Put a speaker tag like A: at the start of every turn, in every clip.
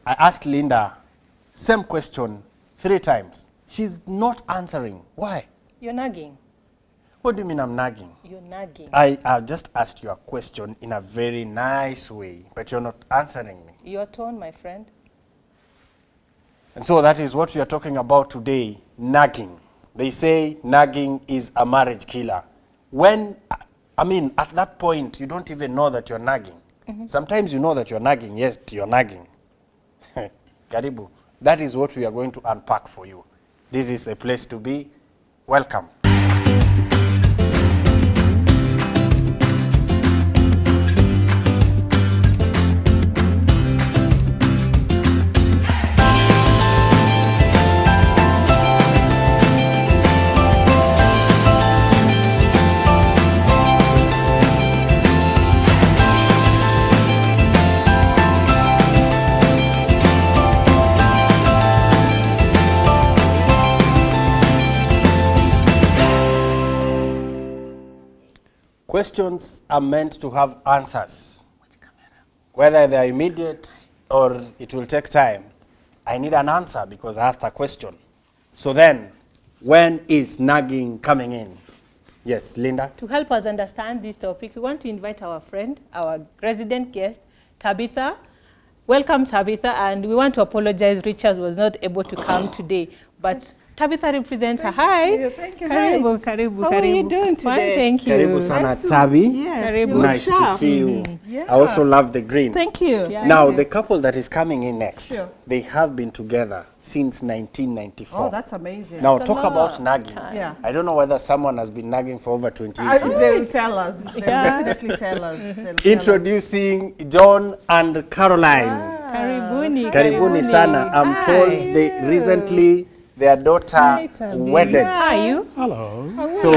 A: I asked Linda same question 3 times. She's not answering. Why?
B: You're nagging.
A: What do you mean I'm nagging?
B: You're nagging.
A: I just asked you a question in a very nice way, but you're not answering me.
B: Your tone, my friend.
A: And so that is what we are talking about today, nagging. They say nagging is a marriage killer. When, I mean, at that point, you don't even know that you're nagging. Sometimes you know that you're nagging, yes, you're nagging. Karibu. That is what we are going to unpack for you. This is a place to be. Welcome. Questions are meant to have answers. Whether they are immediate or it will take time, I need an answer because I asked a question. So then, when is nagging coming in? Yes, Linda?
B: To help us understand this topic, we want to invite our friend, our resident guest, Tabitha. Welcome, Tabitha, and we want to apologize. Richard was not able to come today, but Tabitha represents her. Hi.
C: Thank you.
B: Karibu,
C: Hi.
B: karibu,
C: How
B: karibu.
C: are you doing today?
B: Fine, thank you.
A: Karibu sana,
C: Nice to-
A: Tabi.
C: Yes,
B: Karibu.
C: you look
A: Nice to
C: sharp.
A: see you.
C: Yeah.
A: I also love the green.
C: Thank you.
B: Yeah.
A: Now, the couple that is coming in next,
C: Sure.
A: they have been together since 1994.
C: Oh, that's amazing.
A: Now,
B: That's a
A: talk about
B: long
A: nagging.
B: time.
C: Yeah.
A: I don't know whether someone has been nagging for over 20
C: I,
A: years.
C: they will tell us. They'll
B: Yeah.
C: definitely tell us. They'll tell us.
A: Introducing John and Caroline.
B: Karibuni.
A: Karibuni sana. I'm told they recently their daughter wedded.
B: How are you?
A: So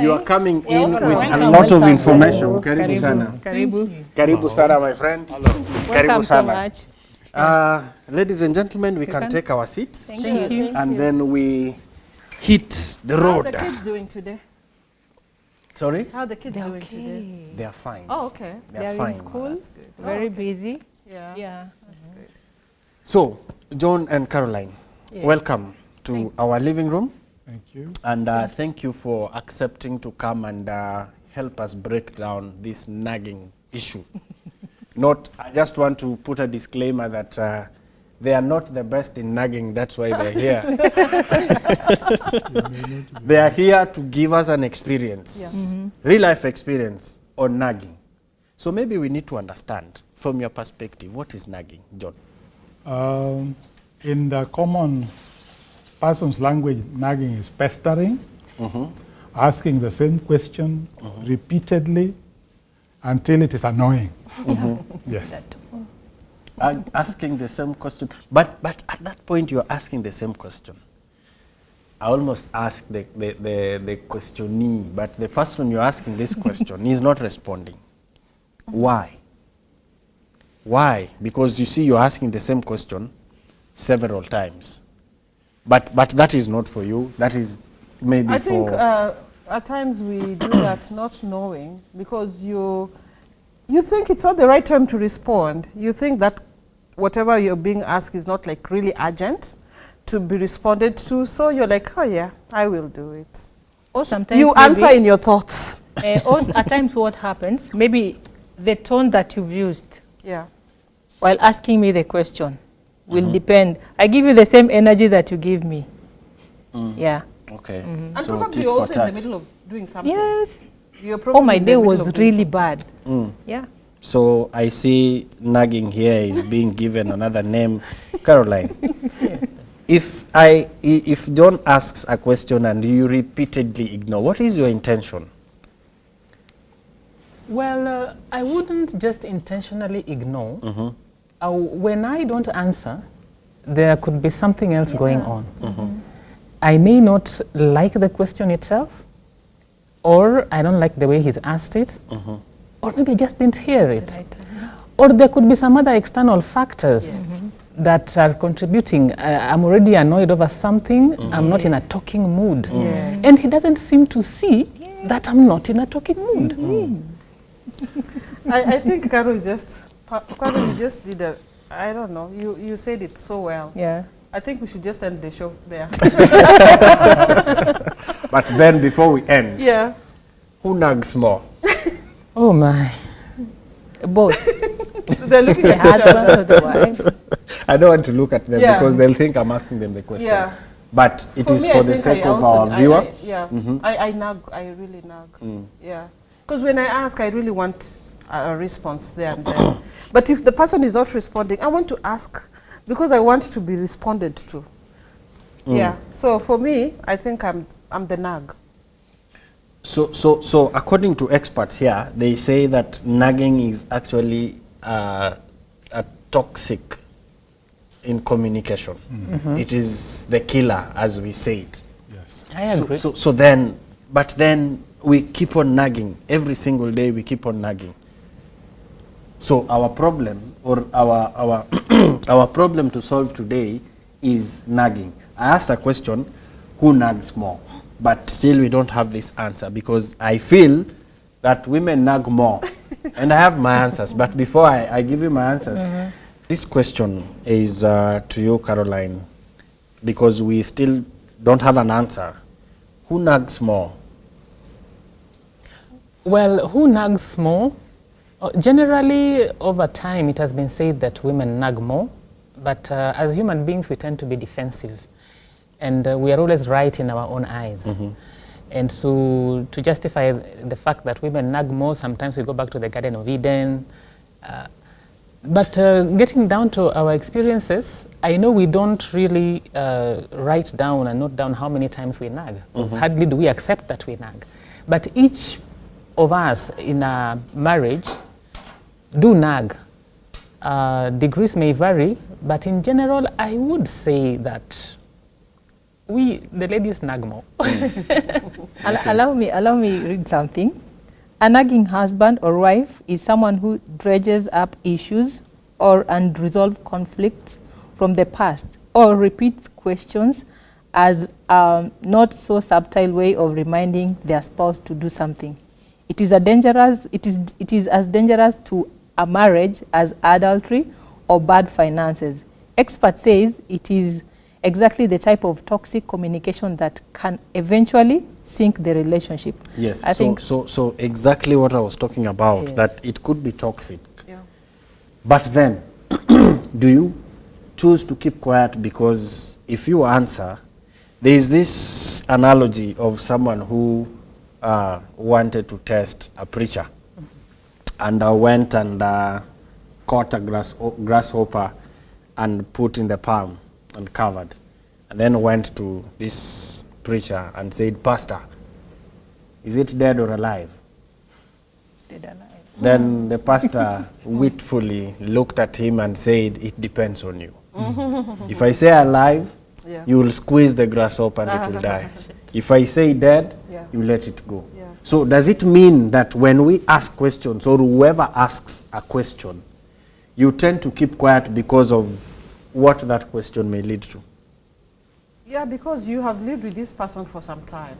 A: you are coming in with a
B: Welcome,
A: lot of
B: welcome.
A: information. Karibu sana.
B: Karibu.
A: Karibu sana, my friend. Karibu
B: Welcome so
A: sana.
B: much.
A: Ladies and gentlemen, we can take our seats.
B: Thank you.
A: And then we hit the
C: How are
A: road.
C: the kids doing today?
A: Sorry?
C: How are the kids doing today?
A: They are fine.
C: Oh, okay.
A: They are
B: They're in
A: fine.
B: school.
C: That's good.
B: Very busy.
C: Yeah.
B: Yeah.
C: That's good.
A: So, John and Caroline,
B: Yes.
A: welcome to our living room.
D: Thank you.
A: And thank you for accepting to come and help us break down this nagging issue. I just want to put a disclaimer that they are not the best in nagging, that's why they're here. They are here to give us an experience, real life experience on nagging. So maybe we need to understand from your perspective, what is nagging, John?
D: In the common person's language, nagging is pestering, asking the same question repeatedly until it is annoying. Yes.
A: Asking the same question. But at that point, you're asking the same question. I almost asked the questionee, but the person you're asking this question is not responding. Why? Why? Because you see, you're asking the same question several times. But that is not for you. That is maybe
C: I think
A: for...
C: at times we do that not knowing because you think it's not the right time to respond. You think that whatever you're being asked is not like really urgent to be responded to. So you're like, oh yeah, I will do it.
B: Or sometimes
C: You
B: maybe,
C: answer in your thoughts.
B: or at times what happens, maybe the tone that you've used
C: Yeah.
B: while asking me the question will depend. I give you the same energy that you give me. Yeah.
A: Okay.
C: And
A: So
C: probably
A: tit
C: you're
A: for
C: also in the
A: tat.
C: middle of doing something.
B: Yes.
C: You're probably
B: Oh, my
C: in the
B: day
C: middle
B: was
C: of doing
B: really
C: something.
B: bad. Yeah.
A: So I see nagging here is being given another name, Caroline. If John asks a question and you repeatedly ignore, what is your intention?
E: Well, I wouldn't just intentionally ignore. When I don't answer, there could be something else going on. I may not like the question itself, or I don't like the way he's asked it, or maybe I just didn't hear it. Or there could be some other external factors that are contributing. I'm already annoyed over something. I'm not in a talking mood. And he doesn't seem to see that I'm not in a talking mood.
C: I think Carol just did I don't know. You said it so well.
B: Yeah.
C: I think we should just end the show there.
A: But then before we end,
C: Yeah.
A: who nags more?
E: Oh my.
B: Both.
C: They're looking
B: The
C: at each other.
B: husband or the wife.
A: I don't want to look at them
C: Yeah.
A: because they'll think I'm asking them the question.
C: Yeah.
A: But it is
C: me,
A: for
C: I
A: the
C: think
A: sake
C: I
A: of
C: also-
A: our viewer.
C: I nag. I really nag. Yeah. Because when I ask, I really want a response there and then. But if the person is not responding, I want to ask because I want to be responded to. Yeah. So for me, I think I'm the nag.
A: So according to experts here, they say that nagging is actually a toxic in communication. It is the killer, as we said.
D: Yes.
E: I agree.
A: So then, but then we keep on nagging. Every single day we keep on nagging. So our problem, or our our problem to solve today is nagging. I asked a question, who nags more? But still we don't have this answer because I feel that women nag more. And I have my answers. But before I give you my answers, this question is to you, Caroline, because we still don't have an answer. Who nags more?
E: Well, who nags more? Generally, over time, it has been said that women nag more, but as human beings, we tend to be defensive, and we are always right in our own eyes. And so, to justify the fact that women nag more, sometimes we go back to the Garden of Eden. But getting down to our experiences, I know we don't really write down and note down how many times we nag, because hardly do we accept that we nag. But each of us in a marriage do nag. Degrees may vary, but in general, I would say that the ladies nag more.
B: Allow me read something. A nagging husband or wife is someone who dredges up issues or unresolved conflicts from the past or repeats questions as a not so subtle way of reminding their spouse to do something. It is as dangerous to a marriage as adultery or bad finances. Experts say it is exactly the type of toxic communication that can eventually sink the relationship.
A: Yes,
B: I think
A: so exactly what I was talking about,
B: Yes.
A: that it could be toxic.
C: Yeah.
A: But then, do you choose to keep quiet? Because if you answer, there is this analogy of someone who wanted to test a preacher and went and caught a grasshopper and put in the palm and covered, and then went to this preacher and said, "Pastor, is it dead or alive?"
B: Dead alive.
A: Then the pastor witfully looked at him and said, "It depends on you. If I say alive,
C: Yeah.
A: you will squeeze the grasshopper and it will die. If I say dead,
C: Yeah.
A: you let it go."
C: Yeah.
A: So does it mean that when we ask questions, or whoever asks a question, you tend to keep quiet because of what that question may lead to?
C: Yeah, because you have lived with this person for some time.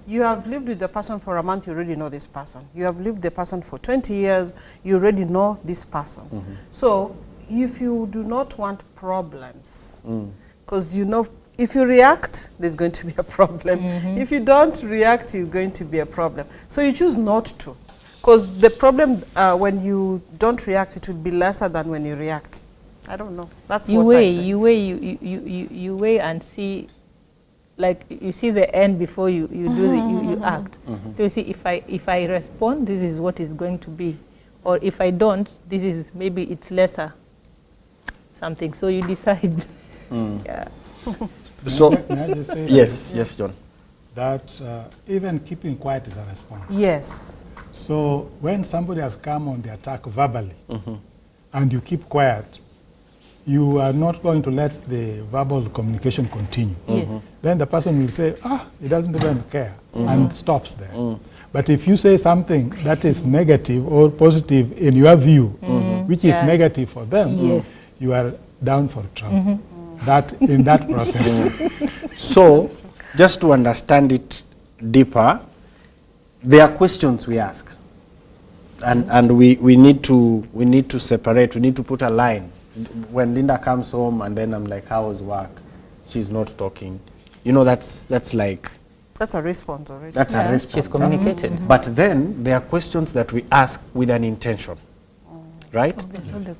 C: You have lived with the person for a month, you already know this person. You have lived with the person for 20 years, you already know this person. So if you do not want problems, because you know, if you react, there's going to be a problem. If you don't react, you're going to be a problem. So you choose not to. Because the problem, when you don't react, it will be lesser than when you react. I don't know. That's
B: You
C: what I
B: weigh,
C: think.
B: you weigh and see, like you see the end before you do the, you act. So you see, if I respond, this is what is going to be, or if I don't, this is maybe it's lesser something. So you decide. Yeah.
A: So
D: May I just say that-
A: yes, John.
D: that even keeping quiet is a response.
C: Yes.
D: So when somebody has come on the attack verbally and you keep quiet, you are not going to let the verbal communication continue.
B: Yes.
D: Then the person will say, he doesn't even care, and stops there. But if you say something that is negative or positive in your view, which is
B: Yeah.
D: negative for them,
B: Yes.
D: you are down for trouble. That in that process.
A: So, just to understand it deeper, there are questions we ask, and we need to separate. We need to put a line when Linda comes home and then I'm like, how was work? She's not talking. You know, that's like,
C: That's a response already.
A: that's a response.
E: She's communicated.
A: But then there are questions that we ask with an intention, right?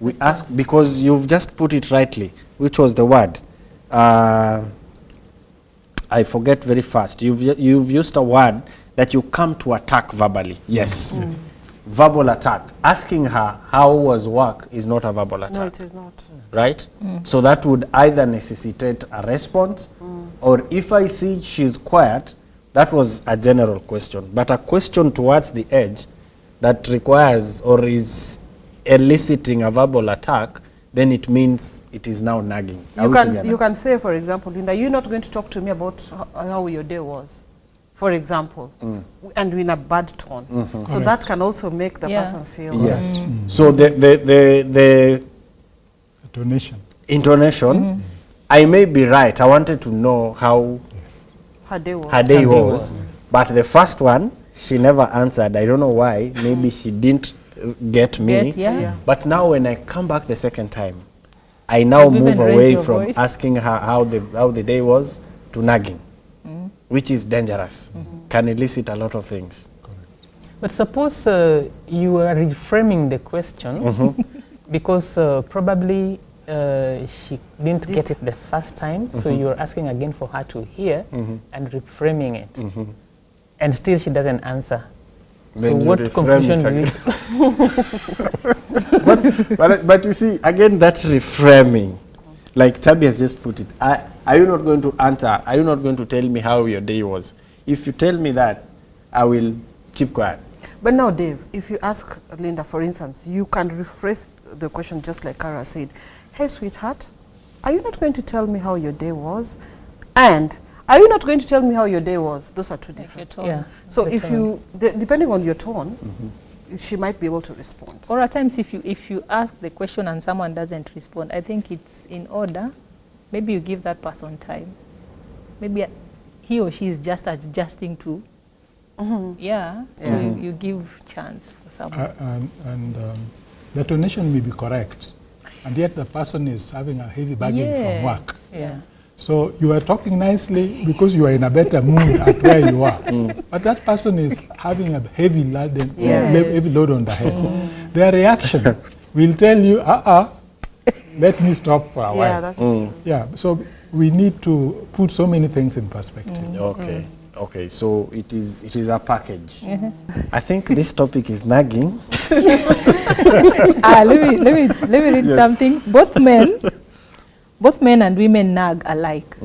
A: We ask because you've just put it rightly, which was the word. I forget very fast. You've used a word that you come to attack verbally. Yes. Verbal attack. Asking her how was work is not a verbal attack.
C: No, it is not.
A: Right? So that would either necessitate a response, or if I see she's quiet, that was a general question. But a question towards the edge that requires or is eliciting a verbal attack, then it means it is now nagging.
C: You can say, for example, Linda, you're not going to talk to me about how your day was, for example, and in a bad tone. So that can also make the person feel.
A: Yes. So the intonation, I may be right. I wanted to know how
C: her day was.
A: her day was. But the first one, she never answered. I don't know why. Maybe she didn't get me. But now when I come back the second time, I now move away from asking her how the day was to nagging, which is dangerous. Can elicit a lot of things.
E: But suppose you are reframing the question because probably she didn't get it the first time, so you're asking again for her to hear and reframing it. And still she doesn't answer.
A: Then
E: so what conclusion do you...
A: but you see, again, that reframing, like Tabi has just put it, are you not going to answer? Are you not going to tell me how your day was? If you tell me that, I will keep quiet.
C: But now, Dave, if you ask Linda, for instance, you can rephrase the question just like Kara said. Hey, sweetheart, are you not going to tell me how your day was? And are you not going to tell me how your day was? Those are two different.
B: Yeah.
C: So if you, depending on your tone, she might be able to respond.
B: Or at times, if you ask the question and someone doesn't respond, I think it's in order. Maybe you give that person time. Maybe he or she is just adjusting to. So you give chance for someone.
D: And the tonation may be correct, and yet the person is having a heavy baggage from work. So you are talking nicely because you are in a better mood at where you are. But that person is having a heavy load, heavy load on the head. Their reaction will tell you, let me stop for a while.
C: Yeah, that's true.
D: Yeah, so we need to put so many things in perspective.
A: Okay, so it is a package. I think this topic is nagging.
B: Let me read something. Both men and women nag alike.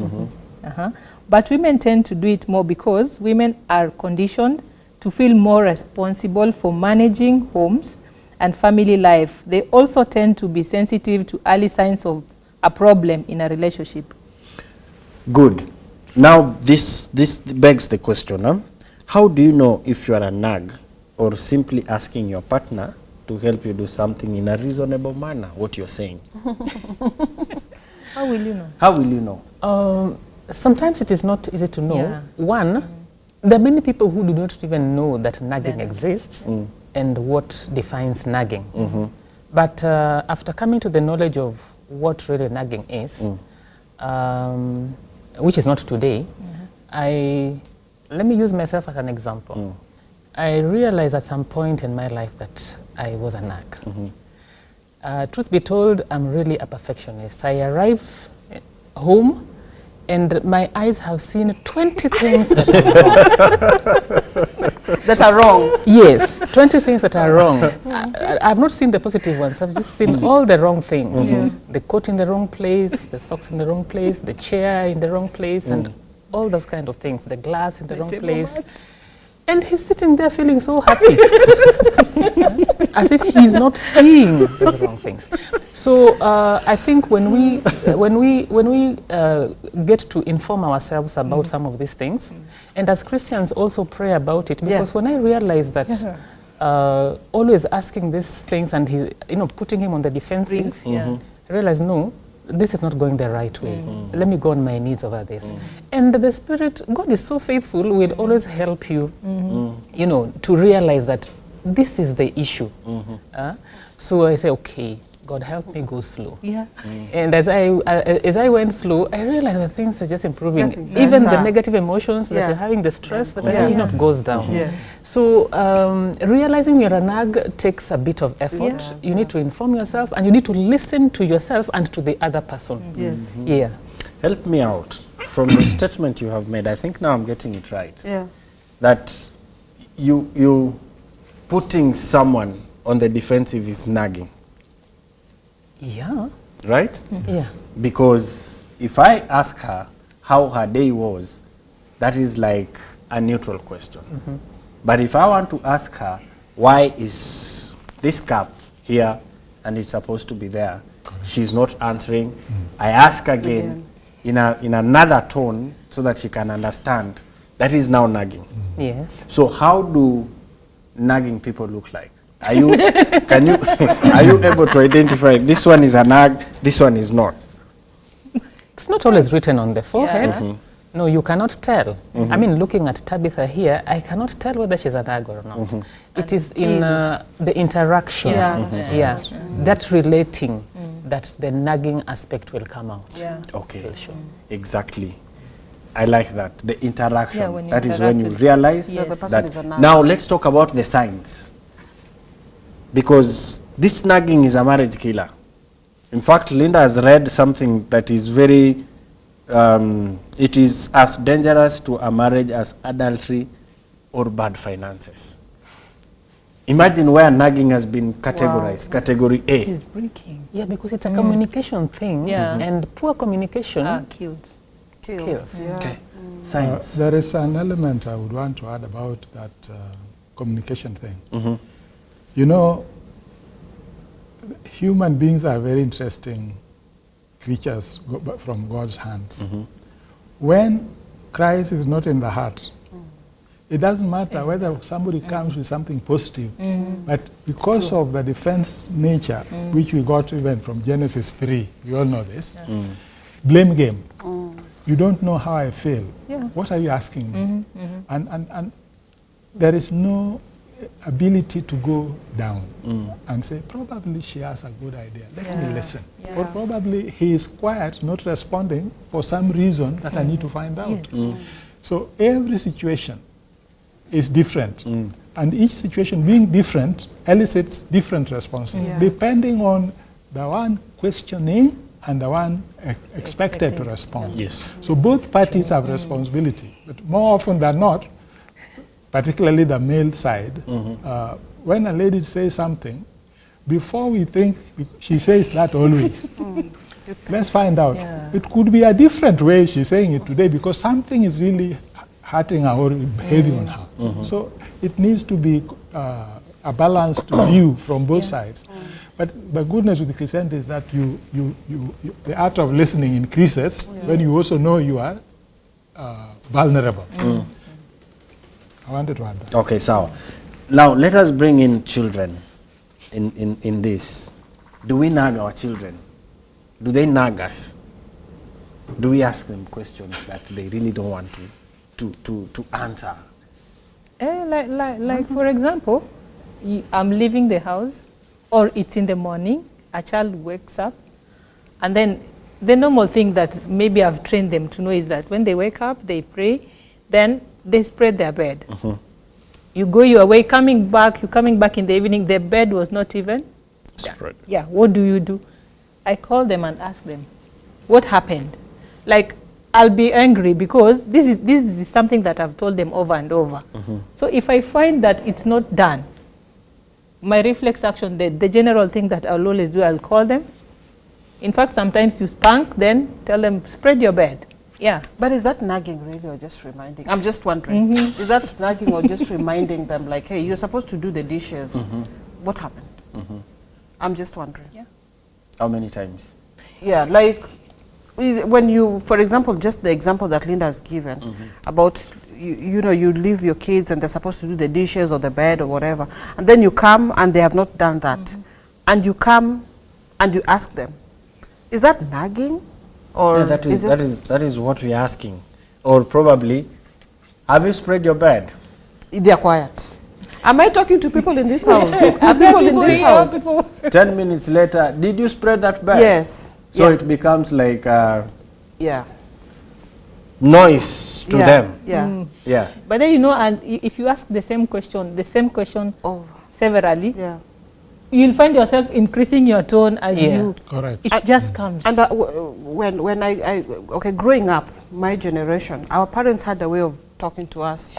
B: But women tend to do it more because women are conditioned to feel more responsible for managing homes and family life. They also tend to be sensitive to early signs of a problem in a relationship.
A: Good. Now, this begs the question, how do you know if you are a nag or simply asking your partner to help you do something in a reasonable manner, what you're saying?
B: How will you know?
A: How will you know?
E: Sometimes it is not easy to know. One, there are many people who do not even know that nagging exists and what defines nagging. But after coming to the knowledge of what really nagging is, which is not today, let me use myself as an example. I realized at some point in my life that I was a nag. Truth be told, I'm really a perfectionist. I arrive home and my eyes have seen 20 things that are wrong.
C: That are wrong.
E: Yes, 20 things that are wrong. I've not seen the positive ones. I've just seen all the wrong things. The coat in the wrong place, the socks in the wrong place, the chair in the wrong place, and all those kind of things. The glass in the wrong place. And he's sitting there feeling so happy. As if he's not seeing those wrong things. So I think when we get to inform ourselves about some of these things, and as Christians also pray about it, because when I realized that always asking these things and putting him on the defensive, I realized no, this is not going the right way. Let me go on my knees over this. And the Spirit, God is so faithful, will always help you, to realize that this is the issue. So I say, okay, God help me go slow.
B: Yeah.
E: And as I went slow, I realized that things are just improving.
C: Getting
E: Even the
C: better.
E: negative emotions that
C: Yeah.
E: you're having, the stress that
C: Yeah.
E: you're having, not goes down.
C: Yes.
E: So realizing you're a nag takes a bit of effort.
B: Yeah.
E: You need to inform yourself, and you need to listen to yourself and to the other person.
C: Yes.
E: Yeah.
A: Help me out from the statement you have made. I think now I'm getting it right.
C: Yeah.
A: That you putting someone on the defensive is nagging,
E: Yeah.
A: right?
E: Yeah.
A: Because if I ask her how her day was, that is like a neutral question. But if I want to ask her, why is this cup here and it's supposed to be there, she's not answering. I ask again in another tone so that she can understand. That is now nagging.
E: Yes.
A: So how do nagging people look like? Are you, are you able to identify this one is a nag, this one is not?
E: It's not always written on the forehead.
B: Yeah.
E: No, you cannot tell. I mean, looking at Tabitha here, I cannot tell whether she's a nag or not. It is in the interaction,
C: Yeah.
E: that relating, that the nagging aspect will come out.
B: Yeah.
A: Okay,
E: Will show.
A: exactly. I like that. The interaction.
B: Yeah, when you
A: that is when you
B: interact with-
A: realize
B: Yes.
C: The person
A: that.
C: is a nag.
A: Now let's talk about the signs. Because this nagging is a marriage killer. In fact, Linda has read something that is very, it is as dangerous to a marriage as adultery or bad finances. Imagine where nagging has been categorized, category A.
B: She's breaking.
E: Yeah, because it's a communication thing,
B: Yeah.
E: and poor communication
B: Kills.
E: kills.
C: Yeah.
A: Okay. Signs.
D: There is an element I would want to add about that communication thing. You know, human beings are very interesting creatures from God's hands. When Christ is not in the heart, it doesn't matter whether somebody comes with something positive, but because of the defense nature, which we got even from Genesis 3, we all know this, blame game. You don't know how I feel.
B: Yeah.
D: What are you asking me? And there is no ability to go down and say, probably she has a good idea. Let me listen. Or probably he is quiet, not responding for some reason that I need to find out. So every situation is different. And each situation being different elicits different responses, depending on the one questioning and the one expected to respond.
A: Yes.
D: So both parties have responsibility, but more often than not, particularly the male side, when a lady says something, before we think she says that always, let's find out.
B: Yeah.
D: It could be a different way she's saying it today because something is really hurting her or behaving on her. So it needs to be a balanced view from both sides. But the goodness with Christianity is that the art of listening increases when you also know you are vulnerable. I wanted to add that.
A: Okay, so now let us bring in children in this. Do we nag our children? Do they nag us? Do we ask them questions that they really don't want to answer?
B: Like for example, I'm leaving the house, or it's in the morning, a child wakes up, and then the normal thing that maybe I've trained them to know is that when they wake up, they pray, then they spread their bed. You go your way, you're coming back in the evening, the bed was not even
A: Spread.
B: Yeah, what do you do? I call them and ask them, what happened? Like, I'll be angry because this is something that I've told them over and over. So if I find that it's not done, my reflex action, the general thing that I'll always do, I'll call them. In fact, sometimes you spank, then tell them, spread your bed. Yeah.
C: But is that nagging really or just reminding? I'm just wondering, is that nagging or just reminding them like, hey, you're supposed to do the dishes. What happened? I'm just wondering.
B: Yeah.
A: How many times?
C: Yeah, like when you, for example, just the example that Linda has given about, you know, you leave your kids and they're supposed to do the dishes or the bed or whatever, and then you come and they have not done that, and you come and you ask them, is that nagging? Or
A: Yeah, that is what we're asking. Or probably, have you spread your bed?
C: they're quiet. Am I talking to people in this house? Are people in this house?
A: 10 minutes later, did you spread that bag?
C: Yes.
A: So it becomes like
C: Yeah.
A: noise to
C: Yeah.
A: them.
C: Yeah.
A: Yeah.
B: But then, you know, and if you ask the same question
C: Oh.
B: severally,
C: Yeah.
B: you'll find yourself increasing your tone as
E: Yeah.
B: you,
D: Correct.
B: it just comes.
C: And when okay, growing up, my generation, our parents had a way of talking to us.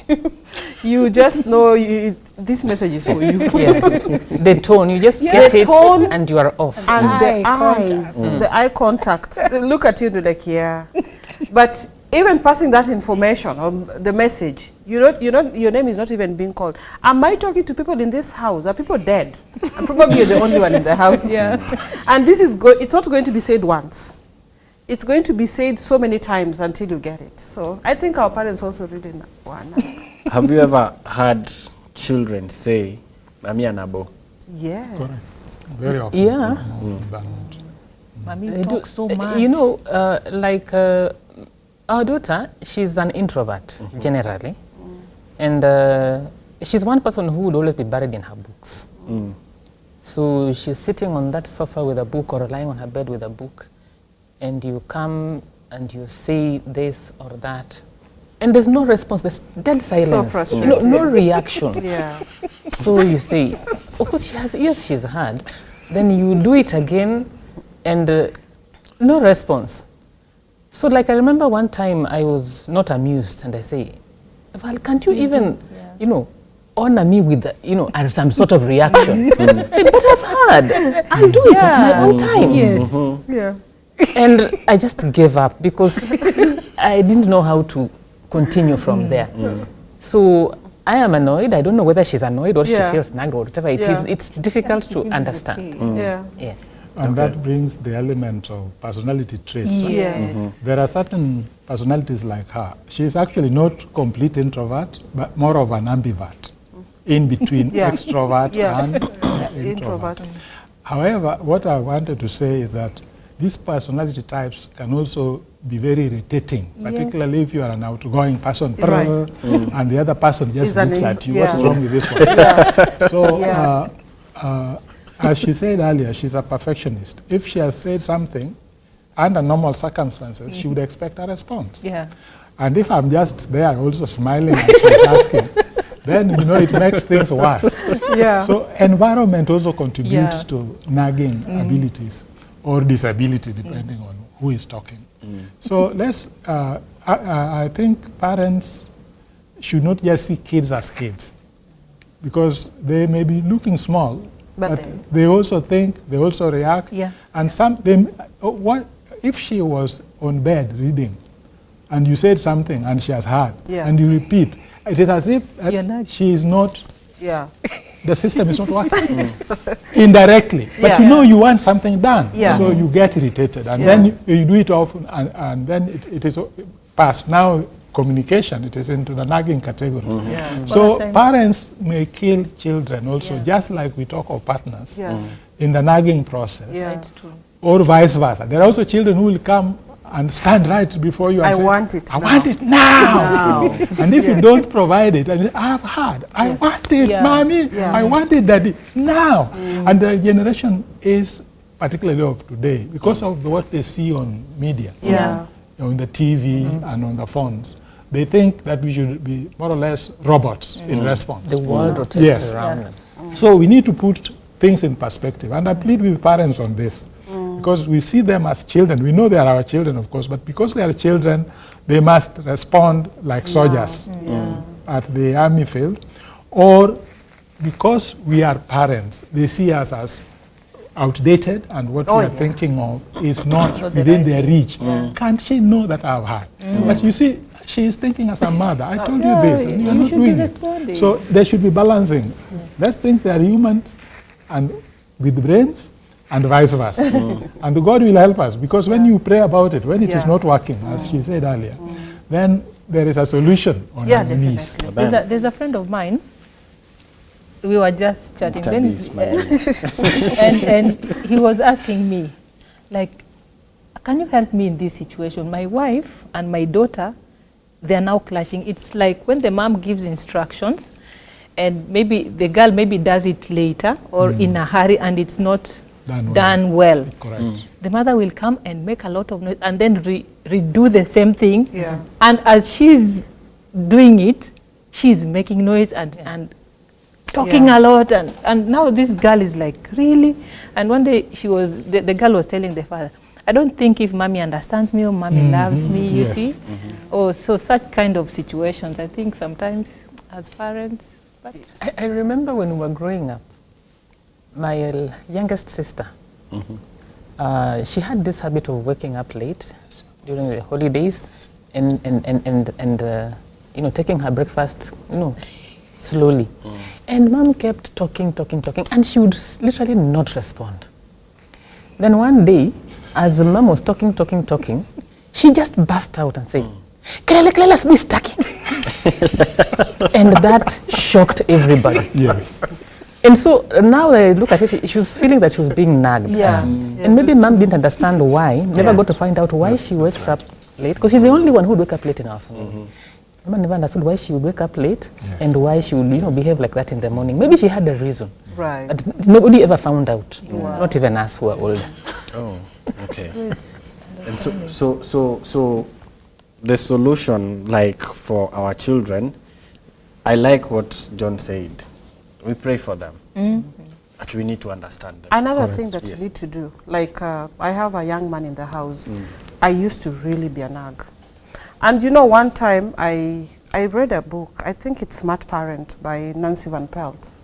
C: You just know this message is for you.
E: Yeah. The tone, you just get
C: The
E: it
C: tone
E: and you are off.
C: And
B: Eye
C: the eyes, the eye contact, they look at you and they're like, yeah. But even passing that information or the message, your name is not even being called. Am I talking to people in this house? Are people dead? I'm probably the only one in the house.
B: Yeah.
C: And this is it's not going to be said once. It's going to be said so many times until you get it. So I think our parents also really want.
A: Have you ever had children say, Mami Anabo?
C: Yes.
D: Very often.
E: Yeah.
B: Mommy
E: They do-
B: talks so much.
E: You know, like our daughter, she's an introvert generally, and she's one person who would always be buried in her books. So she's sitting on that sofa with a book or lying on her bed with a book, and you come and you say this or that, and there's no response. There's dead silence.
C: frustrating.
E: No reaction.
C: Yeah.
E: So you say, of course she has, yes, she's heard. Then you do it again and no response. So like I remember one time I was not amused and I say, well, can't you even, you know, honor me with, some sort of reaction? I said, but I've heard. I'll do it at my own time.
B: Yes.
C: Yeah.
E: And I just gave up because I didn't know how to continue from there. So I am annoyed. I don't know whether she's annoyed or she feels nagged or whatever it is. It's difficult to understand.
C: Yeah.
E: Yeah.
D: And that brings the element of personality traits.
C: Yes.
D: There are certain personalities like her. She is actually not complete introvert, but more of an ambivert, in between extrovert and introvert. However, what I wanted to say is that these personality types can also be very irritating, particularly if you are an outgoing person,
C: Right.
D: and the other person just looks at you. What's wrong with this one? So, as she said earlier, she's a perfectionist. If she has said something, under normal circumstances, she would expect a response.
B: Yeah.
D: And if I'm just there also smiling and she's asking, then, it makes things worse.
C: Yeah.
D: So environment also contributes to nagging abilities or disability, depending on who is talking. So let's, I think parents should not just see kids as kids, because they may be looking small, but they also think, they also react.
B: Yeah.
D: And what if she was on bed reading and you said something and she has heard and you repeat, it is as if she is not, the system is not working indirectly. But you want something done, so you get irritated, and then you do it often, and then it is past. Now communication, it is into the nagging category. So parents may kill children also, just like we talk of partners in the nagging process,
B: It's true.
D: or vice versa. There are also children who will come and stand right before you and say,
C: want it
D: I
C: now.
D: want it now. And if you don't provide it, and I've heard, I want it, mommy, I want it, daddy, now. And the generation is, particularly of today, because of what they see on media, on the TV and on the phones, they think that we should be more or less robots in response.
E: The world rotates around them.
D: So we need to put things in perspective. And I plead with parents on this, because we see them as children. We know they are our children, of course, but because they are children, they must respond like soldiers at the army field. Or because we are parents, they see us as outdated, and what we are thinking of is not within their reach. Can't she know that I've heard? But you see, she is thinking as a mother. I told you this, and you are not doing it. So there should be balancing. Let's think they are humans and with brains, and vice versa. And God will help us, because when you pray about it, when it is not working, as she said earlier, then there is a solution on our knees.
B: There's a friend of mine. We were just chatting, and he was asking me, like, can you help me in this situation? My wife and my daughter, they're now clashing. It's like when the mom gives instructions, and maybe the girl maybe does it later or in a hurry and it's not done well.
D: Correct.
B: The mother will come and make a lot of noise and then redo the same thing.
C: Yeah.
B: And as she's doing it, she's making noise and talking a lot. And now this girl is like, really? And one day the girl was telling the father, I don't think if mommy understands me or mommy loves me, you see? Oh, so such kind of situations, I think sometimes as parents. But
E: I remember when we were growing up, my youngest sister, she had this habit of waking up late during the holidays and taking her breakfast, slowly. And mom kept talking, and she would literally not respond. Then one day, as mom was talking, she just burst out and said, Kelele, let's be stuck. And that shocked everybody.
D: Yes.
E: And so now I look at it, she was feeling that she was being nagged.
C: Yeah.
E: And maybe mom didn't understand why, never got to find out why she wakes up late, because she's the only one who would wake up late in our family. Mom never understood why she would wake up late and why she would behave like that in the morning. Maybe she had a reason.
C: Right.
E: But nobody ever found out, not even us who are older.
A: Oh, okay. And so the solution, like for our children, I like what John said. We pray for them, but we need to understand them.
C: Another thing that you need to do, like I have a young man in the house. I used to really be a nag. And one time I read a book, I think it's Smart Parent by Nancy Van Pelt.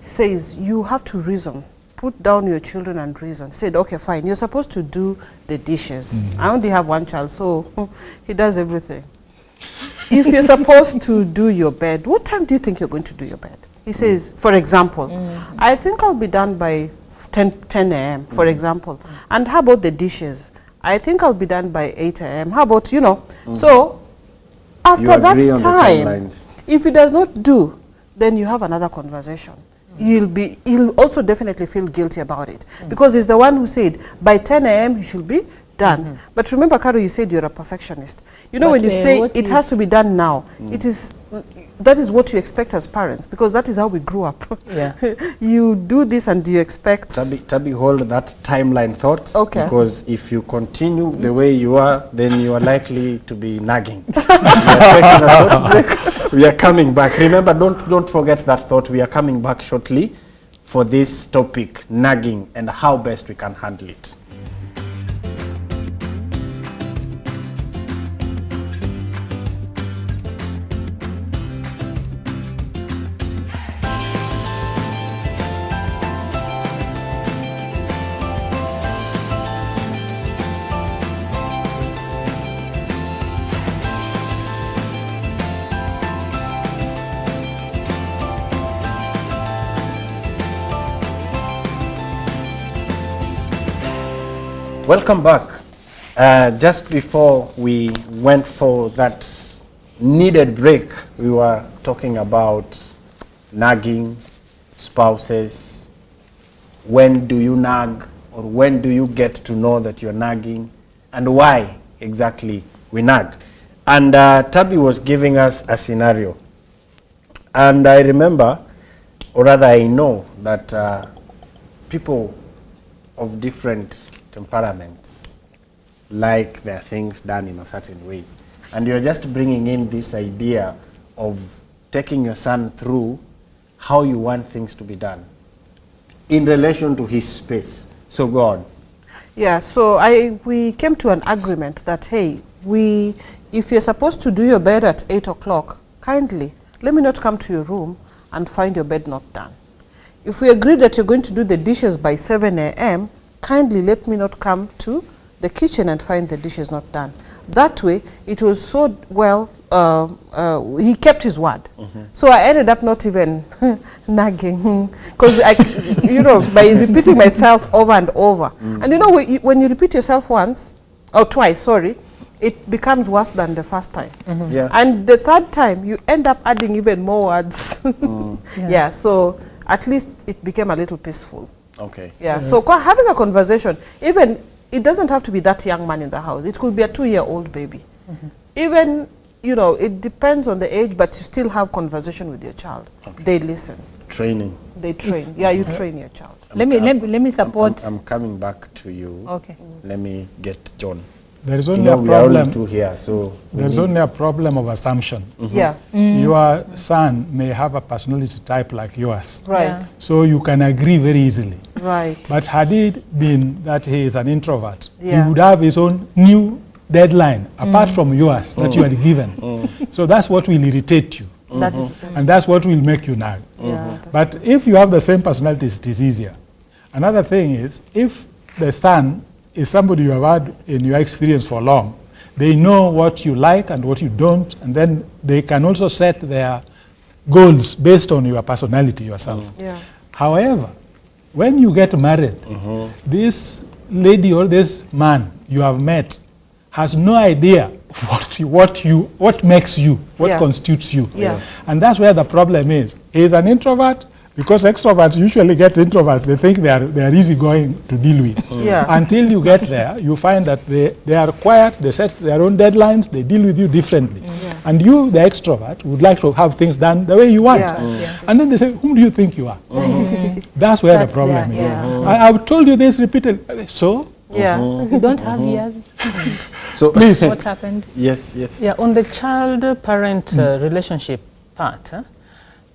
C: Says you have to reason. Put down your children and reason. Said, okay, fine, you're supposed to do the dishes. I only have one child, so he does everything. If you're supposed to do your bed, what time do you think you're going to do your bed? He says, for example, I think I'll be done by 10 a.m., for example. And how about the dishes? I think I'll be done by 8 a.m. How about, So after that time, if he does not do, then you have another conversation. He'll also definitely feel guilty about it because he's the one who said by 10 a.m. he should be done. But remember, Caro, you said you're a perfectionist. When you say it has to be done now, that is what you expect as parents because that is how we grew up.
E: Yeah.
C: You do this and you expect...
A: Tabi, hold that timeline thought.
C: Okay.
A: Because if you continue the way you are, then you are likely to be nagging. We are taking a short break. We are coming back. Remember, don't forget that thought. We are coming back shortly for this topic, nagging, and how best we can handle it. Welcome back. Just before we went for that needed break, we were talking about nagging, spouses. When do you nag, or when do you get to know that you're nagging, and why exactly we nag? And Tabi was giving us a scenario. And I remember, or rather I know, that people of different temperaments like their things done in a certain way. And you're just bringing in this idea of taking your son through how you want things to be done in relation to his space. So go on.
C: Yeah, so we came to an agreement that, hey, if you're supposed to do your bed at 8 o'clock, kindly let me not come to your room and find your bed not done. If we agree that you're going to do the dishes by 7 a.m., kindly let me not come to the kitchen and find the dishes not done. That way, it was so well, he kept his word. So I ended up not even nagging, because by repeating myself over and over. And when you repeat yourself once, or twice, sorry, it becomes worse than the first time.
A: Yeah.
C: And the third time, you end up adding even more words. Yeah, so at least it became a little peaceful.
A: Okay.
C: Yeah, so having a conversation, even, it doesn't have to be that young man in the house. It could be a 2-year-old baby. Even you know, it depends on the age, but you still have conversation with your child.
A: Okay.
C: They listen.
A: Training.
C: They train. Yeah, you train your child.
B: Let me support.
A: I'm coming back to you.
B: Okay.
A: Let me get John.
D: There is
A: You
D: only
A: know,
D: a
A: we are only
D: problem.
A: two here, so we
D: There's
A: need-
D: only a problem of assumption.
C: Yeah,
D: Your son may have a personality type like yours,
C: right,
B: Yeah.
D: so you can agree very easily.
C: right.
D: But had it been that he is an introvert,
C: Yeah.
D: he would have his own new deadline apart from yours that you had given. So that's what will irritate you, and that's what will make you nag.
C: Yeah,
D: But if you have the same personality, it is easier. Another thing is, if the son is somebody you have had in your experience for long, they know what you like and what you don't, and then they can also set their goals based on your personality yourself.
C: Yeah.
D: However, when you get married, this lady or this man you have met has no idea what makes you, what
C: Yeah.
D: constitutes you.
C: Yeah.
D: And that's where the problem is. He is an introvert because extroverts usually get introverts. They think they are easygoing to deal with.
C: Yeah.
D: Until you get there, you find that they are quiet, they set their own deadlines, they deal with you differently. And you, the extrovert, would like to have things done the way you want.
C: Yeah.
D: And then they say, whom do you think you are? That's where the
B: Starts
D: problem
B: there,
D: is.
C: yeah.
D: I've told you this repeatedly. So,
C: Yeah.
B: You don't have ears.
A: So
D: please.
B: What happened?
A: yes, yes.
E: Yeah, on the child-parent relationship part,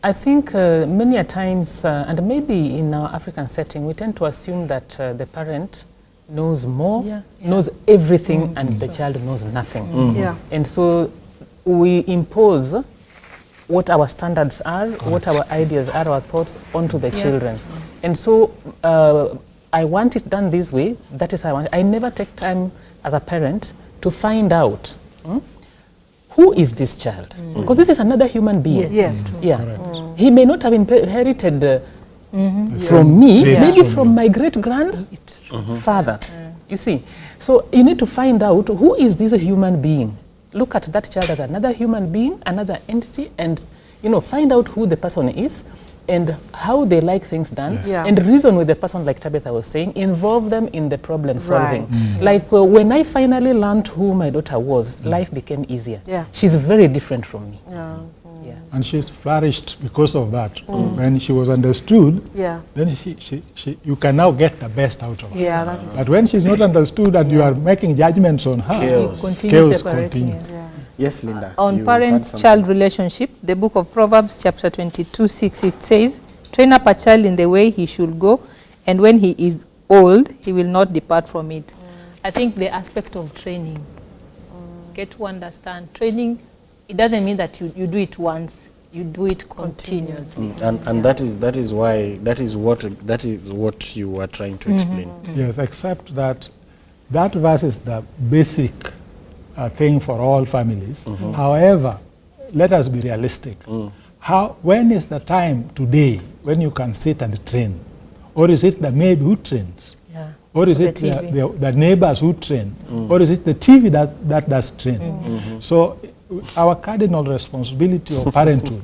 E: I think many a times, and maybe in our African setting, we tend to assume that the parent knows more,
B: Yeah.
E: knows everything, and the child knows nothing.
C: Yeah.
E: And so we impose what our standards are, what our ideas are, our thoughts onto the children. And so I want it done this way, that is how I want it. I never take time as a parent to find out who is this child, because this is another human being.
B: Yes.
C: Yes.
E: Yeah. He may not have inherited from me,
D: Traits
E: maybe
D: from
E: from my great-grandfather. You see, so you need to find out who is this human being. Look at that child as another human being, another entity, and find out who the person is and how they like things done,
C: Yeah.
E: and reason with the person, like Tabitha was saying, involve them in the problem solving.
C: Right.
E: Like when I finally learned who my daughter was, life became easier.
C: Yeah.
E: She's very different from me.
C: Yeah.
E: Yeah.
D: and she's flourished because of that. When she was understood,
C: Yeah.
D: then you can now get the best out of her.
C: Yeah, that is.
D: But when she's not understood and you are making judgments on her,
A: Chaos.
B: Continue
D: chaos
B: separating.
D: continue.
C: Yeah.
A: Yes, Linda.
B: On
A: you had
B: parent-child relationship, the book of Proverbs, chapter 22:6, it says, "Train up a child in the way he should go, and when he is old, he will not depart from it." I think the aspect of training, get to understand, training, it doesn't mean that you do it once, you do it continuously.
A: And that is what you were trying to explain.
D: Yes, except that verse is the basic thing for all families. However, let us be realistic. When is the time today when you can sit and train? Or is it the maid who trains?
B: Yeah.
D: Or is
B: The
D: it
B: TV.
D: the neighbors who train? Or is it the TV that does train? So our cardinal responsibility of parenthood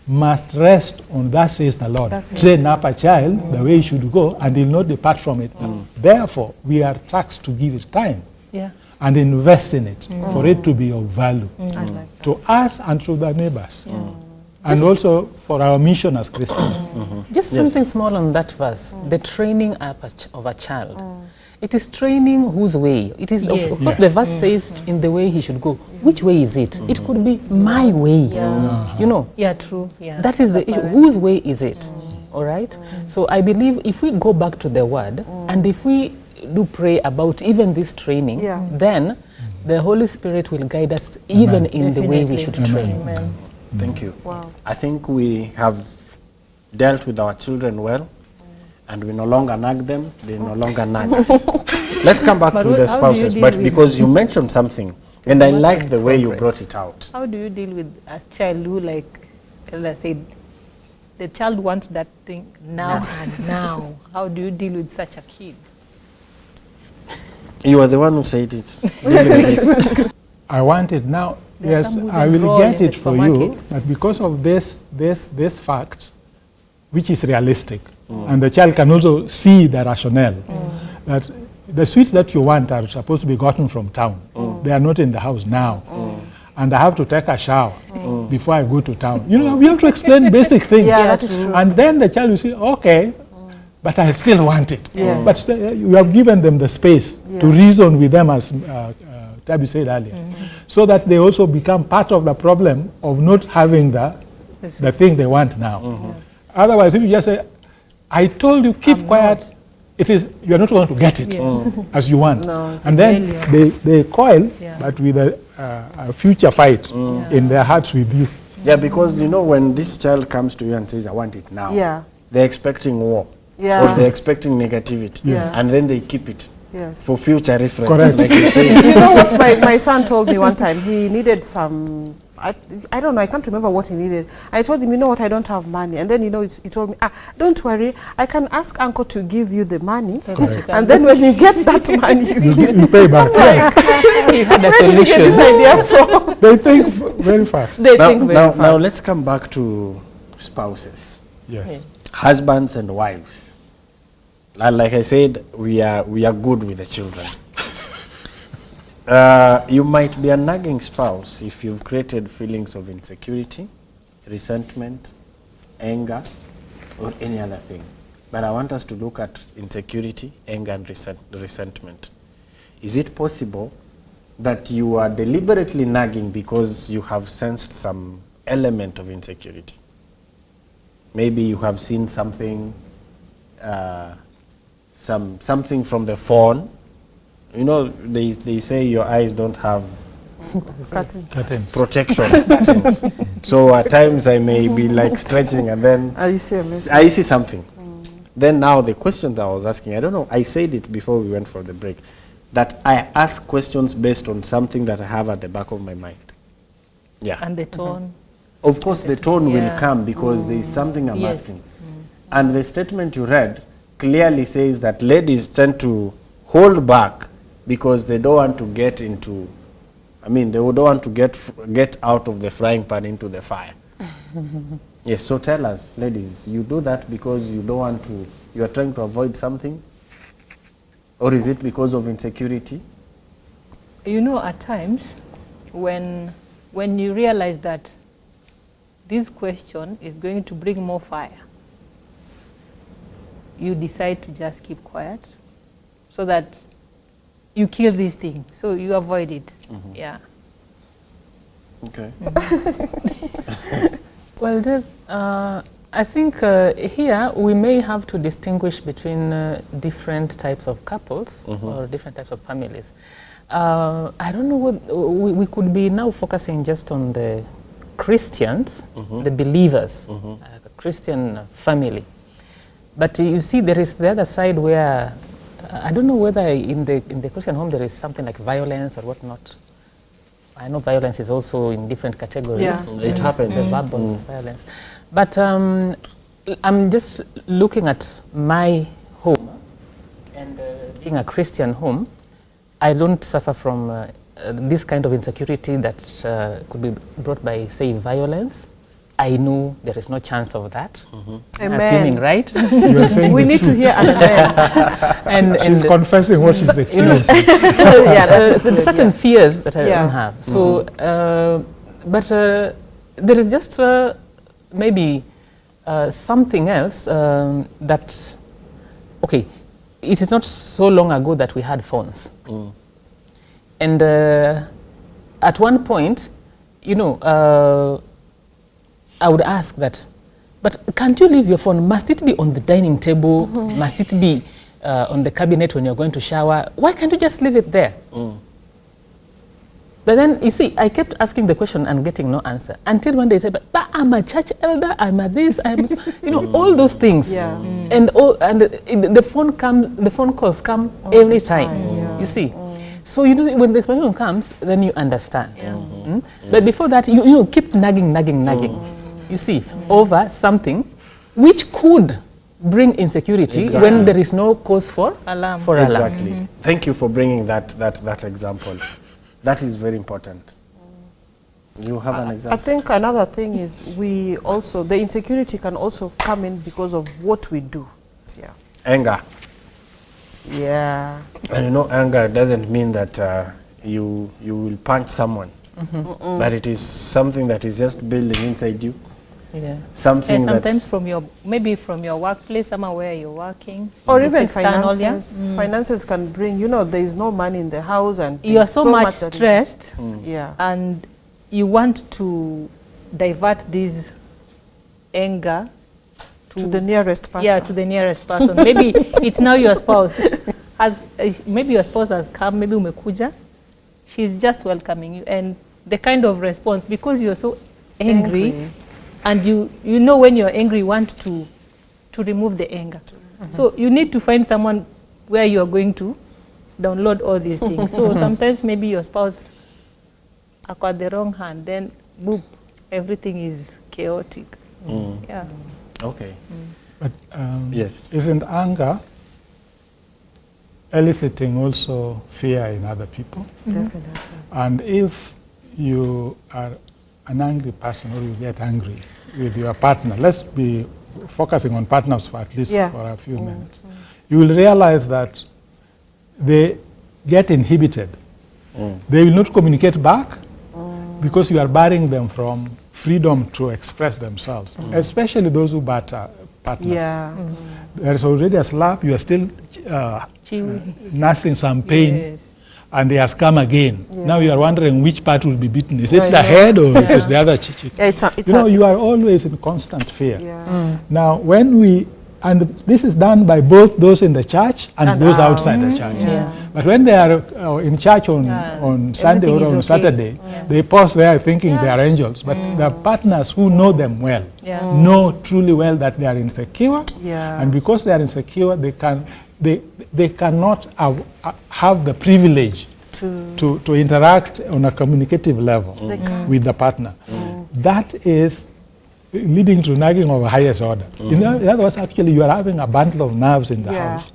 D: must rest on that says the Lord.
C: That's it.
D: Train up a child the way he should go, and he'll not depart from it. Therefore, we are tasked to give it time
B: Yeah.
D: and invest in it for it to be of value
C: I like that.
D: to us and to the neighbors. And also for our mission as Christians.
E: Just something small on that verse, the training up of a child. It is training whose way. It is,
B: Yes.
E: of course, the verse says in the way he should go. Which way is it? It could be my way. You know,
B: Yeah, true. Yeah.
E: that is the issue. Whose way is it? All right? So I believe if we go back to the word, and if we do pray about even this training,
C: Yeah.
E: then the Holy Spirit will guide us even in the way we should train.
B: Amen.
A: Thank you.
C: Wow.
A: I think we have dealt with our children well, and we no longer nag them, they no longer nag us. Let's come back
B: But
A: to
B: how
A: the
B: do you
A: spouses,
B: deal
A: but
B: with-
A: because you mentioned something, and I
E: work
A: like
E: in
A: the way you
E: progress.
A: brought it out.
B: How do you deal with a child who, like Ella said, the child wants that thing now and now? How do you deal with such a kid?
A: You are the one who said it. Deal with it.
D: I want it now.
B: There are
D: Yes,
B: some
D: I
B: wooden
D: will
B: roll
D: get
B: in
D: it
B: the
D: for you,
B: supermarket.
D: but because of this fact, which is realistic, and the child can also see the rationale, that the sweets that you want are supposed to be gotten from town. They are not in the house now. and I have to take a shower before I go to town. You know, we have to explain basic things.
C: Yeah, that is true.
D: And then the child will say, okay, but I still want it.
C: Yes.
D: But you have given them the space to reason with them, as Tabi said earlier, so that they also become part of the problem of not having the thing they want now. Otherwise, if you just say, I told you, keep quiet, it is, you are not going to get it as you want.
C: No,
D: and then they coil, but with a future fight in their hearts with you.
A: Yeah, because you know, when this child comes to you and says, I want it now, they're expecting war. Or they're expecting negativity. And then they keep it for future reference.
D: Correct.
A: Like you say.
C: You know what my son told me one time? He needed some, I don't know, I can't remember what he needed. I told him, you know what, I don't have money. And then, you know, he told me, don't worry, I can ask uncle to give you the money. And then when you get that money,
D: you pay back. Yes.
E: You had a
C: where did you get this
E: solution.
C: idea from?
D: They think very fast.
C: They think very fast.
A: Now let's come back to spouses.
D: Yes.
A: Husbands and wives. Like I said, we are good with the children. You might be a nagging spouse if you've created feelings of insecurity, resentment, anger, or any other thing. But I want us to look at insecurity, anger, and resentment. Is it possible that you are deliberately nagging because you have sensed some element of insecurity? Maybe you have seen something, something from the phone. You know, they say your eyes don't have
D: Curtains.
A: protection. Curtains. So at times I may be like stretching and then
C: You see a message.
A: I see something. Then now the questions I was asking, I don't know, I said it before we went for the break, that I ask questions based on something that I have at the back of my mind. Yeah.
B: And the tone.
A: Of course, the tone will
B: Yeah.
A: come because there is something I'm
B: Yes.
A: asking. And the statement you read clearly says that ladies tend to hold back because they don't want to get into, they don't want to get out of the frying pan into the fire. Yes, so tell us, ladies, you do that because you don't want to, you are trying to avoid something? Or is it because of insecurity?
B: You know, at times, when you realize that this question is going to bring more fire, you decide to just keep quiet so that you kill this thing, so you avoid it. Yeah.
A: Okay.
E: Well, Dave, I think here we may have to distinguish between different types of couples or different types of families. I don't know what we could be now focusing just on the Christians, the believers, the Christian family. But you see, there is the other side where I don't know whether in the Christian home there is something like violence or whatnot. I know violence is also in different categories.
B: Yeah.
A: It happens.
E: The verbal violence. But I'm just looking at my home, and being a Christian home, I don't suffer from this kind of insecurity that could be brought by, say, violence. I know there is no chance of that.
C: Amen.
E: Assuming, right?
D: You are saying
C: We
D: the
C: need to
D: truth.
C: hear an amen.
D: She's confessing what she's experiencing.
C: Yeah, that is
E: the
C: good,
E: certain
C: yeah.
E: fears that I
C: Yeah.
E: don't have. So, but there is just maybe something else that, okay, it is not so long ago that we had phones. And at one point, you know, I would ask that, but can't you leave your phone? Must it be on the dining table? Must it be on the cabinet when you're going to shower? Why can't you just leave it there? But then, you see, I kept asking the question and getting no answer. Until one day I said, but I'm a church elder, I'm a this, I'm, you know, all those things.
C: Yeah.
E: And the phone calls come every time, you see. So, you know, when the question comes, then you understand. But before that, you know, keep nagging. You see, over something which could bring insecurity when there is no cause for
B: Alarm.
A: Exactly. Thank you for bringing that example. That is very important. You have an
C: I
A: example?
C: think another thing is the insecurity can also come in because of what we do. Yeah.
A: Anger.
C: Yeah.
A: And you know, anger doesn't mean that you will punch someone. but it is something that is just building inside you.
E: Yeah.
A: Something
B: And sometimes
A: that
B: from your, maybe from your workplace, somewhere where you're working.
C: Or
B: It's
C: even
B: external, yeah?
C: finances. Finances can bring, you know, there is no money in the house and
B: You are
C: there's
B: so much
C: that is-
B: stressed
C: Yeah.
B: and you want to divert this anger
C: To the nearest person.
B: Yeah, to the nearest person. Maybe it's now your spouse. Maybe your spouse has come, maybe umekuja. She's just welcoming you. And the kind of response, because you're so angry. And you know when you're angry, you want to remove the anger. So you need to find someone where you're going to download all these things. So sometimes maybe your spouse acquired the wrong hand, then boop, everything is chaotic. Yeah.
A: okay.
D: But
A: Yes.
D: isn't anger eliciting also fear in other people?
C: Definitely.
D: And if you are an angry person or you get angry with your partner, let's be focusing on partners for at least for a few minutes, you will realize that they get inhibited. They will not communicate back because you are barring them from freedom to express themselves, especially those who batter partners.
C: Yeah.
D: There is already a slap, you are still nursing some pain.
B: Yes.
D: And he has come again. Now you are wondering which part will be beaten. Is it the head or it is the other cheek?
C: Yeah,
D: You are always in constant fear.
C: Yeah.
D: Now, and this is done by both those in the church and those outside the church.
B: Yeah.
D: But when they are in church on Sunday
B: Everything
D: or on
B: is okay.
D: Saturday, they pause there thinking they are angels. But the partners who know them well, know truly well that they are insecure.
C: Yeah.
D: And because they are insecure, they cannot have the privilege to interact on a communicative level with the partner. That is leading to nagging of a highest order. In other words, actually, you are having a bundle of nerves in the house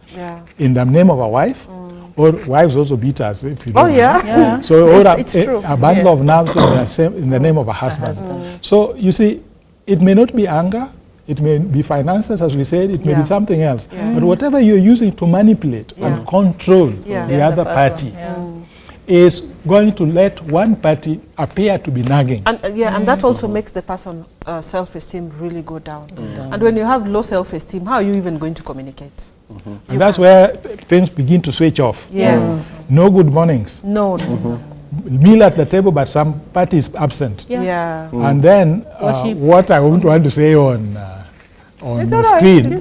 D: in the name of a wife, or wives also beat us if you don't.
C: Oh, yeah.
D: So, or
C: It's true.
D: a bundle of nerves in the name of a husband. So, you see, it may not be anger, it may be finances, as we said, it may be something else. But whatever you're using to manipulate and control the other party is going to let one party appear to be nagging.
C: And and that also makes the person self-esteem really go down. And when you have low self-esteem, how are you even going to communicate?
D: And that's where things begin to switch off.
C: Yes.
D: No good mornings.
C: No.
D: Meal at the table, but some party is absent.
C: Yeah.
D: And then what I won't want to say on the screen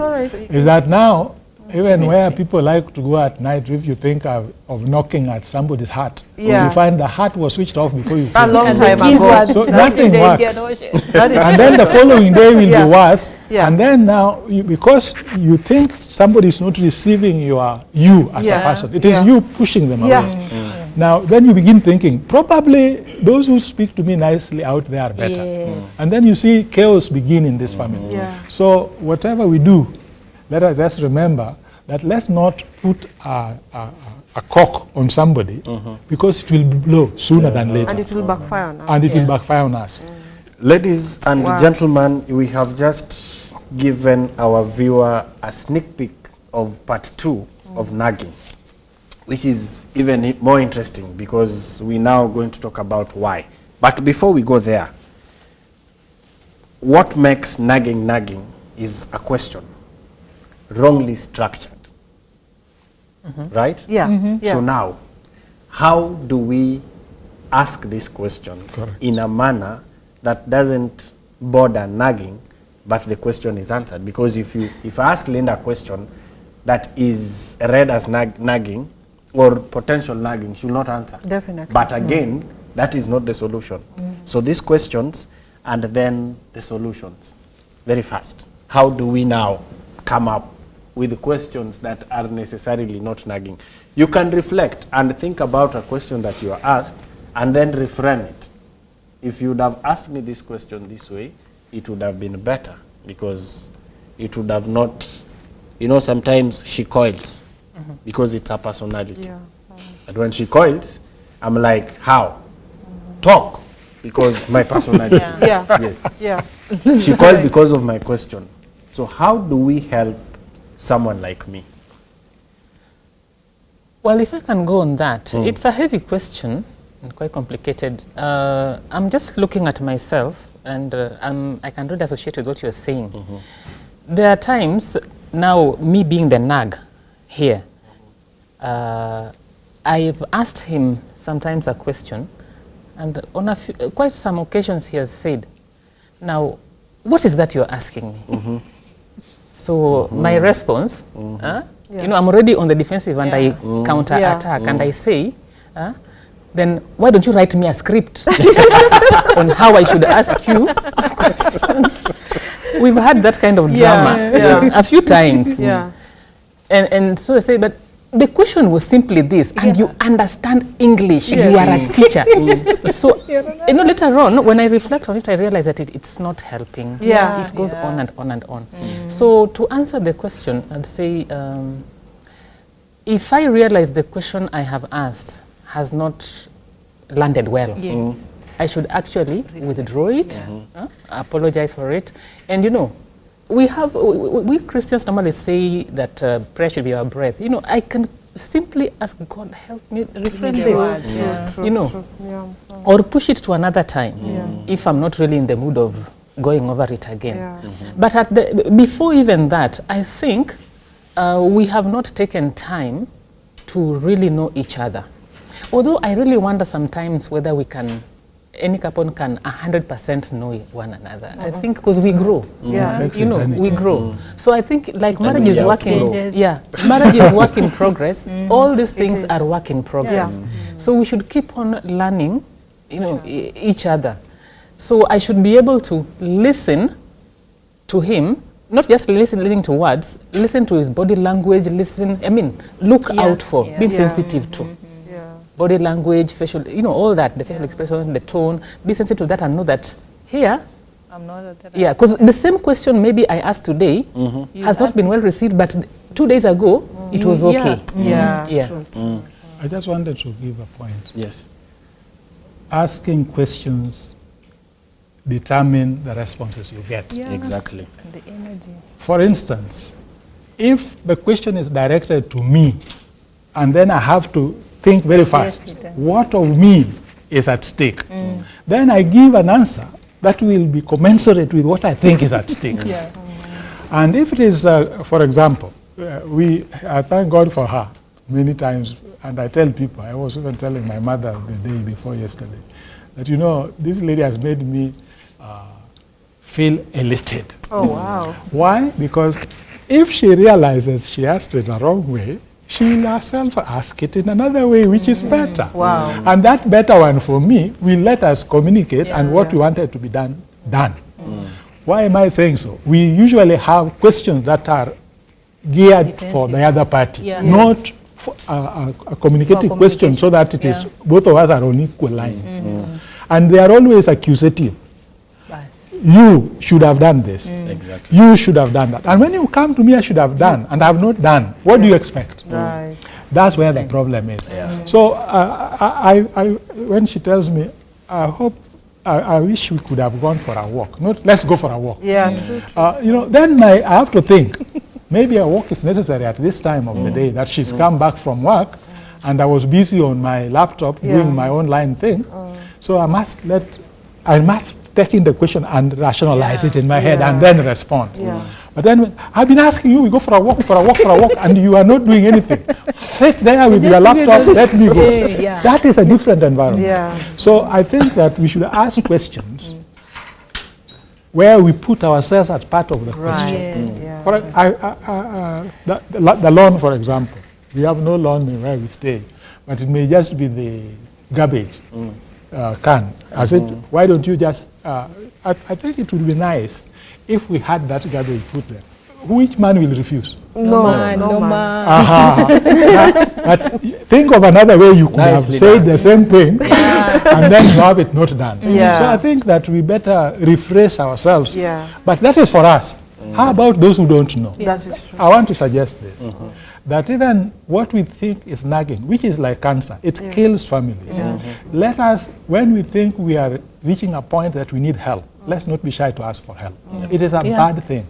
D: is that now, even where people like to go at night, if you think of knocking at somebody's heart, you find the heart was switched off before you came.
C: A long time ago.
D: So nothing works.
C: That is
D: And then the following day will be worse.
C: Yeah.
D: And then now, because you think somebody is not receiving you as a person, it is you pushing them away. Now, then you begin thinking, probably those who speak to me nicely out there are better.
B: Yes.
D: And then you see chaos begin in this family.
C: Yeah.
D: So whatever we do, let us just remember that let's not put a cork on somebody because it will blow sooner than later.
C: And it will backfire on us.
D: And it will backfire on us.
A: Ladies and gentlemen, we have just given our viewer a sneak peek of part 2 of nagging, which is even more interesting because we're now going to talk about why. But before we go there, what makes nagging is a question, wrongly structured, right?
C: Yeah.
A: So now, how do we ask these questions in a manner that doesn't border nagging, but the question is answered? Because if I ask Linda a question that is read as nagging or potential nagging, she will not answer.
C: Definitely.
A: But again, that is not the solution. So these questions and then the solutions, very fast. How do we now come up with questions that are necessarily not nagging? You can reflect and think about a question that you are asked and then reframe it. If you would have asked me this question this way, it would have been better because it would have not, sometimes she coils because it's her personality.
C: Yeah.
A: And when she coils, I'm like, how? Talk, because my personality.
C: Yeah.
A: Yes.
C: Yeah.
A: She called because of my question. So how do we help someone like me?
E: Well, if I can go on that, it's a heavy question and quite complicated. I'm just looking at myself, and I can really associate with what you're saying. There are times, now me being the nag here, I've asked him sometimes a question, and on quite some occasions he has said, now, what is that you're asking me? So my response, you know, I'm already on the defensive and I counter-attack and I say, then why don't you write me a script on how I should ask you a question? We've had that kind of drama a few times. And so I say, but the question was simply this, and you understand English, you are a teacher. So, you know, later on, when I reflect on it, I realize that it's not helping. It goes on and on and on. So, to answer the question, I'd say, if I realize the question I have asked has not landed well, I should actually withdraw it, apologize for it, and, you know, we Christians normally say that prayer should be our breath. You know, I can simply ask God, help me refrain this, you know, or push it to another time if I'm not really in the mood of going over it again. But before even that, I think we have not taken time to really know each other. Although I really wonder sometimes whether we can, any couple can 100% know one another. I think because we grow, you know, we grow. So I think like marriage is work in, marriage is work in progress. All these things are work in progress. So we should keep on learning, you know, each other. So I should be able to listen to him, not just listening to words, listen to his body language, listen, I mean, look out for, be sensitive to. Body language, facial, you know, all that, the facial expression, the tone, be sensitive to that and know that here, I'm not because the same question maybe I asked today has not been well received, but 2 days ago, it was okay.
D: I just wanted to give a point. Yes. Asking questions determine the responses you get.
A: Exactly.
B: And the energy.
D: For instance, if the question is directed to me, and then I have to think very fast, what of me is at stake? Then I give an answer that will be commensurate with what I think is at stake. And if it is, for example, I thank God for her many times, and I tell people, I was even telling my mother the day before yesterday, that, you know, this lady has made me feel elated.
C: Oh, wow.
D: Why? Because if she realizes she asked it the wrong way, she will herself ask it in another way, which is better.
C: Wow.
D: And that better one for me will let us communicate and what we wanted to be done. Why am I saying so? We usually have questions that are geared for the other party, not for a communicative question so that it is both of us are on equal lines. And they are always accusative. You should have done this. Exactly. You should have done that. And when you come to me, I should have done, and I have not done. What do you expect?
C: Right.
D: That's where the problem is. So when she tells me, I wish we could have gone for a walk. Not, let's go for a walk.
C: True.
D: You know, then I have to think, maybe a walk is necessary at this time of the day, that she's come back from work, and I was busy on my laptop doing my online thing. So I must take in the question and rationalize it in my head and then respond. But then I've been asking you, we go for a walk, and you are not doing anything. Sit there with your laptop, let me go. That is a different environment. So I think that we should ask questions where we put ourselves as part of the question. The lawn, for example. We have no lawn where we stay, but it may just be the garbage can. I said, why don't you just, I think it would be nice if we had that garbage put there. Which man will refuse?
B: No man.
D: But think of another way you could have said the same thing and then you have it not done. So I think that we better rephrase ourselves. But that is for us. How about those who don't know?
C: That is true.
D: I want to suggest this. that even what we think is nagging, which is like cancer, it kills families. Let us, when we think we are reaching a point that we need help, let's not be shy to ask for help. It is a bad thing.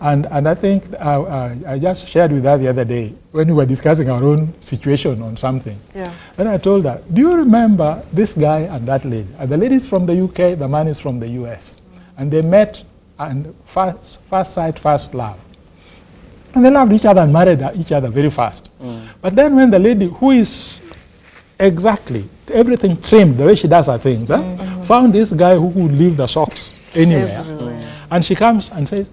D: And I think I just shared with her the other day when we were discussing our own situation on something. Then I told her, do you remember this guy and that lady? And the lady is from the UK, the man is from the US. And they met and first sight, first love. And they loved each other and married each other very fast. But then when the lady, who is exactly everything trimmed, the way she does her things, found this guy who could leave the socks anywhere. And she comes and says,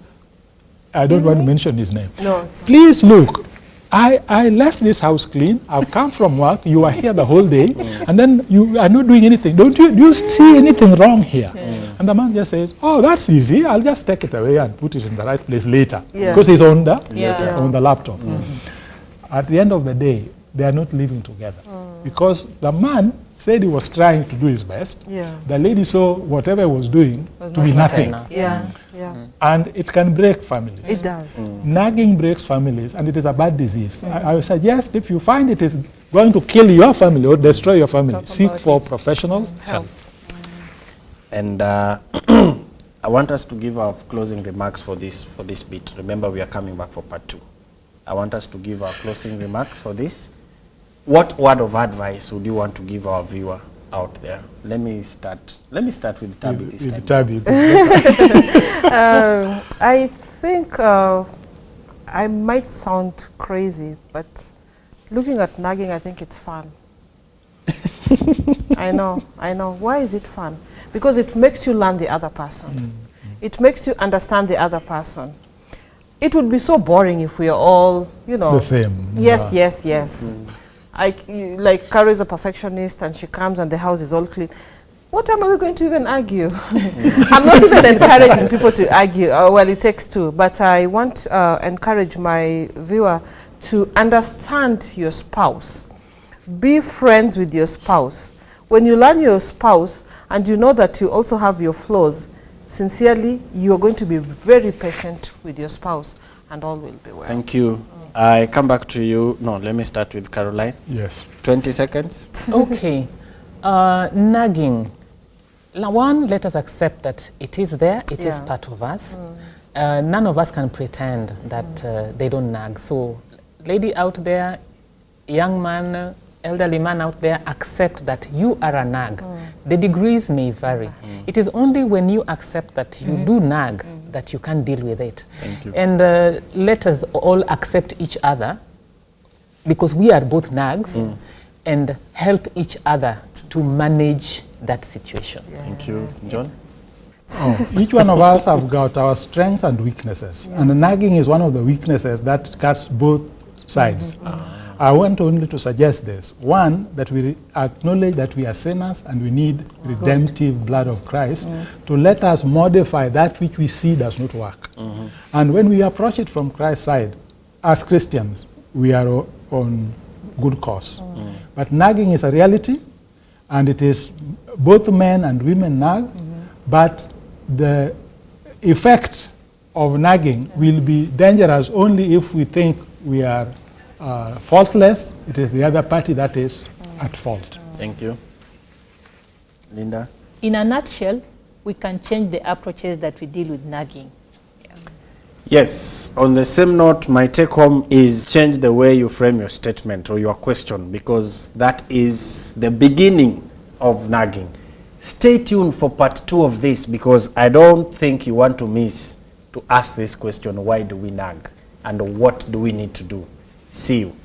D: I don't want to mention his name.
C: No.
D: Please look, I left this house clean. I've come from work. You are here the whole day. And then you are not doing anything. Do you see anything wrong here? And the man just says, oh, that's easy. I'll just take it away and put it in the right place later. Because he's on the laptop. At the end of the day, they are not living together. Because the man said he was trying to do his best. The lady saw whatever he was doing to be nothing. And it can break families.
C: It does.
D: Nagging breaks families, and it is a bad disease. I would suggest if you find it is going to kill your family or destroy your family, seek for professional help.
A: And I want us to give our closing remarks for this bit. Remember, we are coming back for part 2. I want us to give our closing remarks for this. What word of advice would you want to give our viewer out there? Let me start with Tabby this time.
D: Tabby.
C: I think I might sound crazy, but looking at nagging, I think it's fun. I know. Why is it fun? Because it makes you learn the other person. It makes you understand the other person. It would be so boring if we are all,
D: the same.
C: Yes. Like Carol is a perfectionist and she comes and the house is all clean. What time are we going to even argue? I'm not even encouraging people to argue. Well, it takes two. But I want to encourage my viewer to understand your spouse. Be friends with your spouse. When you learn your spouse and you know that you also have your flaws, sincerely, you are going to be very patient with your spouse and all will be well.
A: Thank you. I come back to you. No, let me start with Caroline.
D: Yes.
A: 20 seconds.
E: Okay. Nagging. One, let us accept that it is there. It is part of us. None of us can pretend that they don't nag. So, lady out there, young man, elderly man out there, accept that you are a nag. The degrees may vary. It is only when you accept that you do nag that you can deal with it.
A: Thank you.
E: And let us all accept each other because we are both nags and help each other to manage that situation.
A: Thank you. John?
D: Each one of us have got our strengths and weaknesses. And nagging is one of the weaknesses that cuts both sides. I want only to suggest this. One, that we acknowledge that we are sinners and we need redemptive blood of Christ to let us modify that which we see does not work. And when we approach it from Christ's side, as Christians, we are on good course. But nagging is a reality, and it is both men and women nag, but the effect of nagging will be dangerous only if we think we are faultless. It is the other party that is at fault.
A: Thank you. Linda?
B: In a nutshell, we can change the approaches that we deal with nagging.
A: Yes, on the same note, my take home is change the way you frame your statement or your question, because that is the beginning of nagging. Stay tuned for part 2 of this, because I don't think you want to miss to ask this question: why do we nag and what do we need to do? See you.